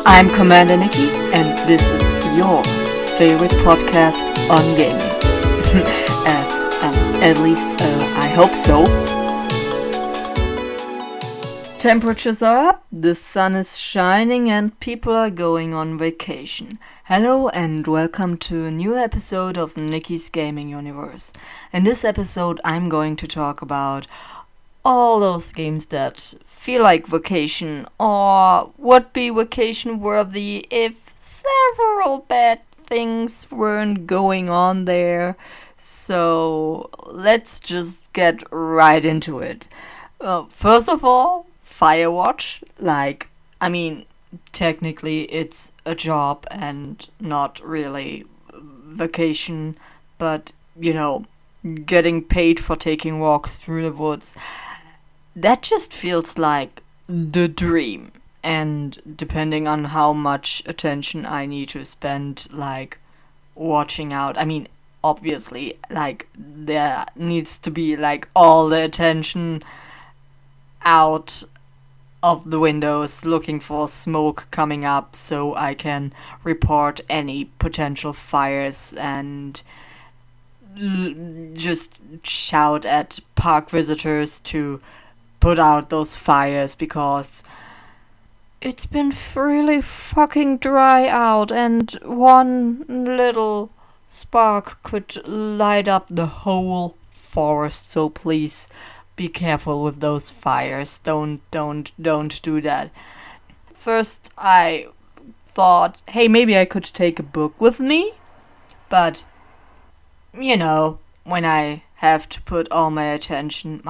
I'm CommanderNici, and this is your favorite podcast on gaming. At least, I hope so. Temperatures are up, the sun is shining, and people are going on vacation. Hello and welcome to a new episode of Nicky's Gaming Universe. In this episode, I'm going to talk about all those games that feel like vacation or would be vacation worthy if several bad things weren't going on there. So let's just get right into it. First of all, Firewatch. Technically it's a job and not really vacation, but getting paid for taking walks through the woods. That just feels like the dream. And depending on how much attention I need to spend, watching out. Obviously, there needs to be, all the attention out of the windows looking for smoke coming up so I can report any potential fires and just shout at park visitors to put out those fires, because it's been really fucking dry out and one little spark could light up the whole forest. So please be careful with those fires. Don't do that. First I thought, hey, maybe I could take a book with me, but when I have to put all my attention,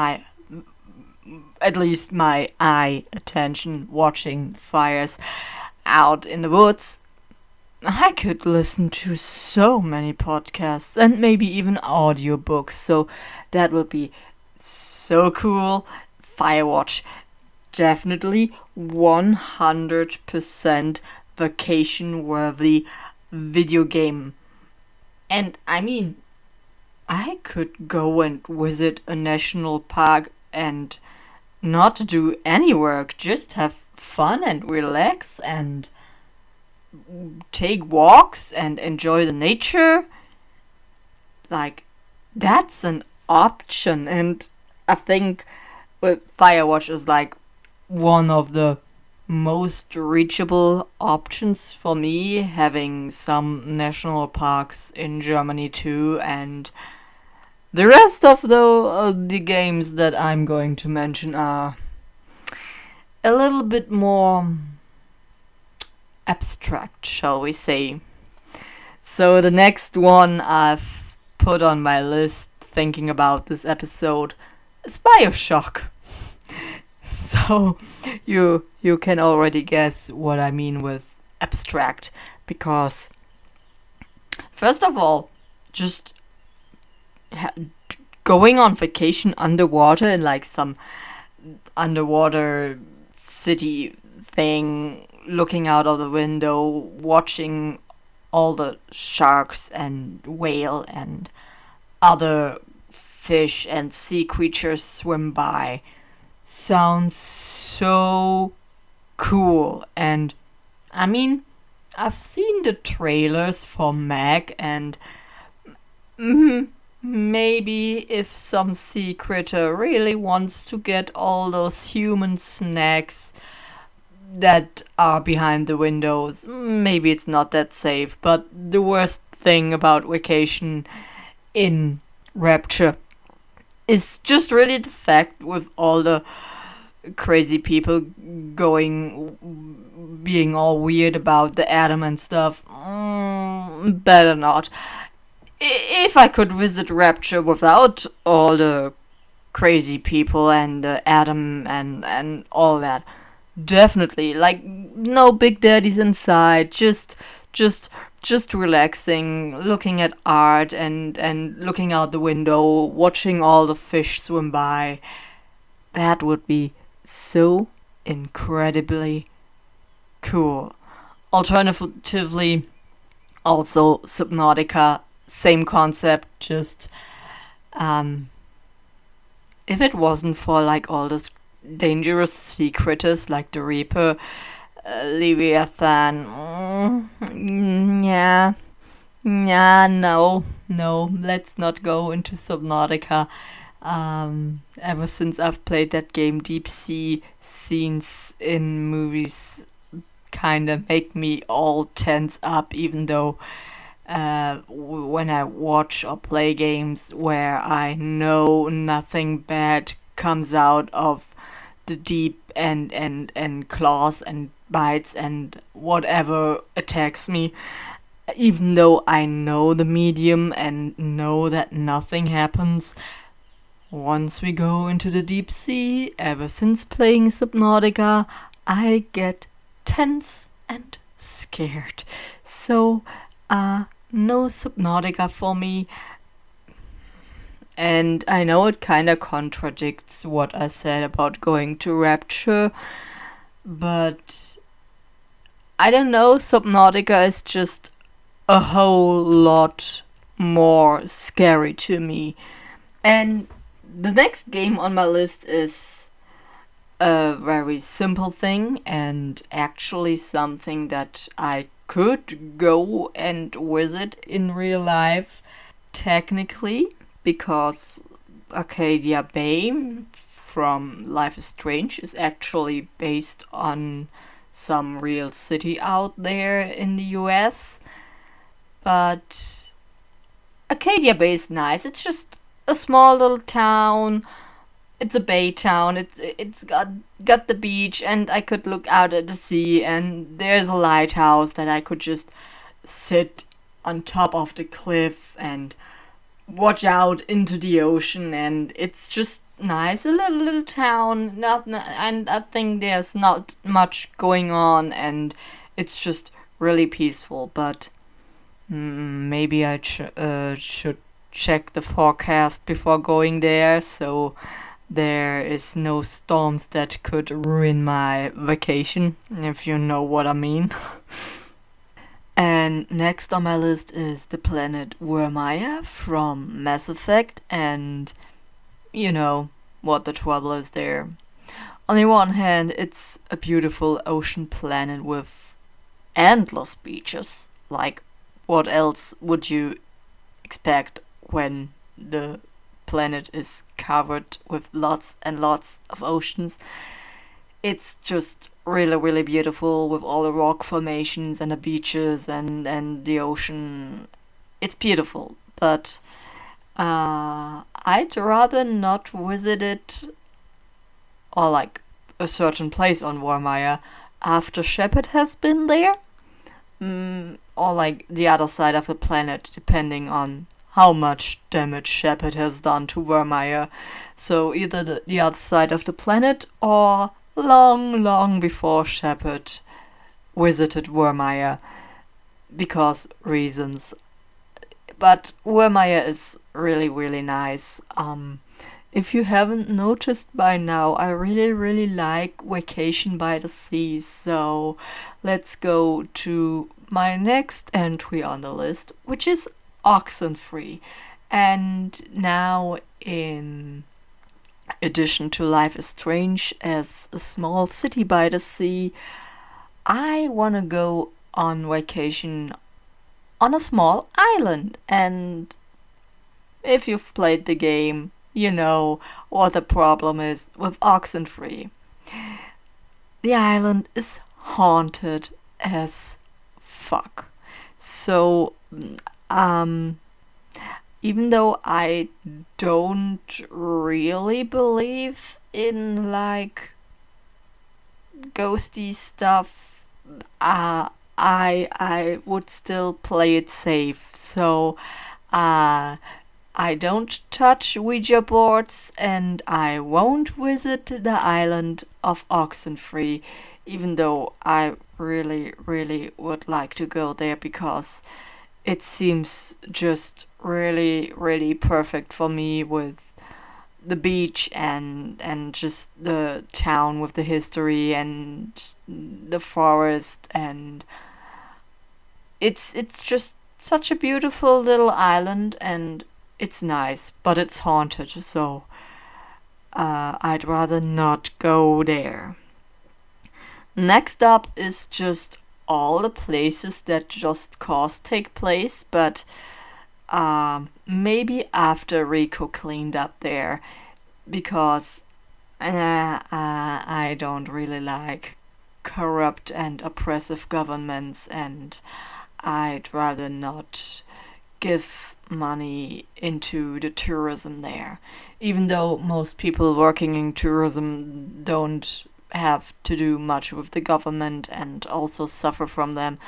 at least my eye attention, watching fires out in the woods, I could listen to so many podcasts and maybe even audiobooks, so that would be so cool. Firewatch, definitely 100% vacation worthy video game. And I could go and visit a national park and not do any work, just have fun and relax and take walks and enjoy the nature. That's an option, and I think Firewatch is one of the most reachable options for me, having some national parks in Germany too, and the rest of the games that I'm going to mention are a little bit more abstract, shall we say. So the next one I've put on my list thinking about this episode is BioShock. So you can already guess what I mean with abstract, because first of all, just going on vacation underwater in some underwater city thing, looking out of the window, watching all the sharks and whale and other fish and sea creatures swim by, sounds so cool. And I've seen the trailers for Meg, and maybe if some sea critter really wants to get all those human snacks that are behind the windows, maybe it's not that safe. But the worst thing about vacation in Rapture is just really the fact, with all the crazy people being all weird about the atom and stuff, better not. If I could visit Rapture without all the crazy people and the atom and all that, definitely. No big daddies inside, just relaxing, looking at art and looking out the window, watching all the fish swim by. That would be so incredibly cool. Alternatively, also Subnautica, same concept, just if it wasn't for all those dangerous sea critters like the Reaper, Leviathan. Yeah. Yeah, no, let's not go into Subnautica. Ever since I've played that game, deep sea scenes in movies kind of make me all tense up, even though when I watch or play games where I know nothing bad comes out of the deep and claws and bites and whatever attacks me, even though I know the medium and know that nothing happens. Once we go into the deep sea, ever since playing Subnautica, I get tense and scared. So, no Subnautica for me. And I know it kinda contradicts what I said about going to Rapture, but I don't know, Subnautica is just a whole lot more scary to me. And the next game on my list is a very simple thing and actually something that I could go and visit in real life, technically, because Arcadia Bay from Life is Strange is actually based on some real city out there in the US. But Arcadia Bay is nice. It's just a small little town. It's a bay town. It's got the beach, and I could look out at the sea, and there's a lighthouse that I could just sit on top of the cliff and watch out into the ocean, and it's just nice. A little town. And I think there's not much going on, and it's just really peaceful. But maybe I should check the forecast before going there, so there is no storms that could ruin my vacation, if you know what I mean. And next on my list is the planet Wormaya from Mass Effect, and you know what the trouble is there. On the one hand, it's a beautiful ocean planet with endless beaches. Like, what else would you expect when the planet is covered with lots and lots of oceans? It's just really, really beautiful with all the rock formations and the beaches and the ocean. It's beautiful, but I'd rather not visit it, or like a certain place on Warmaya, after Shepard has been there. Or like the other side of the planet, depending on how much damage Shepard has done to Vermeer. So either the other side of the planet, or long before Shepard visited Vermeer, because reasons. But Vermeer is really, really nice. If you haven't noticed by now, I really, really like Vacation by the Sea, so let's go to my next entry on the list, which is Oxenfree. And now, in addition to Life is Strange as a small city by the sea, I want to go on vacation on a small island. And if you've played the game, you know what the problem is with Oxenfree. The island is haunted as fuck. So, even though I don't really believe in like ghosty stuff, I would still play it safe. So, I don't touch Ouija boards, and I won't visit the island of Oxenfree, even though I really, really would like to go there, because it seems just really, really perfect for me, with the beach and just the town with the history and the forest, and it's just such a beautiful little island, and it's nice, but it's haunted, so I'd rather not go there. Next up is just all the places that Just Cause take place, but maybe after Rico cleaned up there, because I don't really like corrupt and oppressive governments, and I'd rather not give money into the tourism there. Even though most people working in tourism don't have to do much with the government and also suffer from them,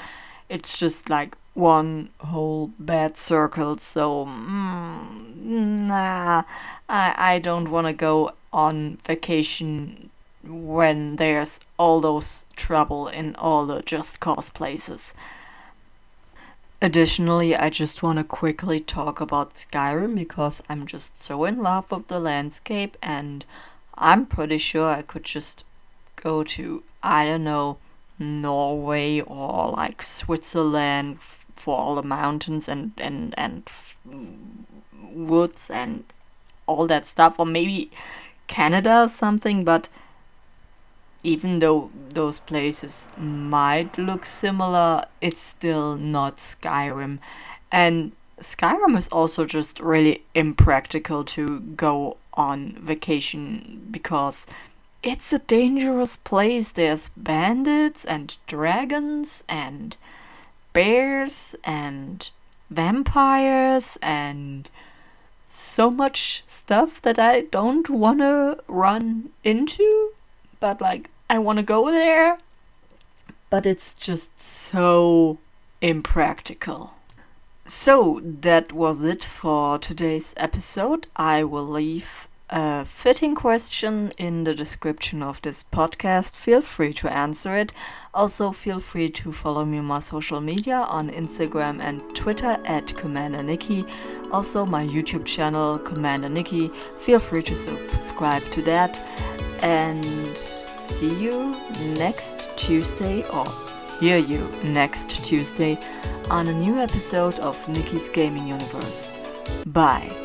it's just like one whole bad circle. So, nah, I don't want to go on vacation when there's all those trouble in all the Just Cause places. Additionally, I just want to quickly talk about Skyrim because I'm just so in love with the landscape, and I'm pretty sure I could just go to, I don't know, Norway or like Switzerland for all the mountains and woods and all that stuff, or maybe Canada or something, but even though those places might look similar, it's still not Skyrim. And Skyrim is also just really impractical to go on vacation because it's a dangerous place. There's bandits and dragons and bears and vampires and so much stuff that I don't want to run into. But like, I want to go there, but it's just so impractical. So that was it for today's episode. I will leave a fitting question in the description of this podcast. Feel free to answer it. Also, feel free to follow me on my social media on Instagram and Twitter at CommanderNici. Also, my YouTube channel, CommanderNici. Feel free to subscribe to that. And see you next Tuesday, or hear you next Tuesday on a new episode of Nikki's Gaming Universe. Bye.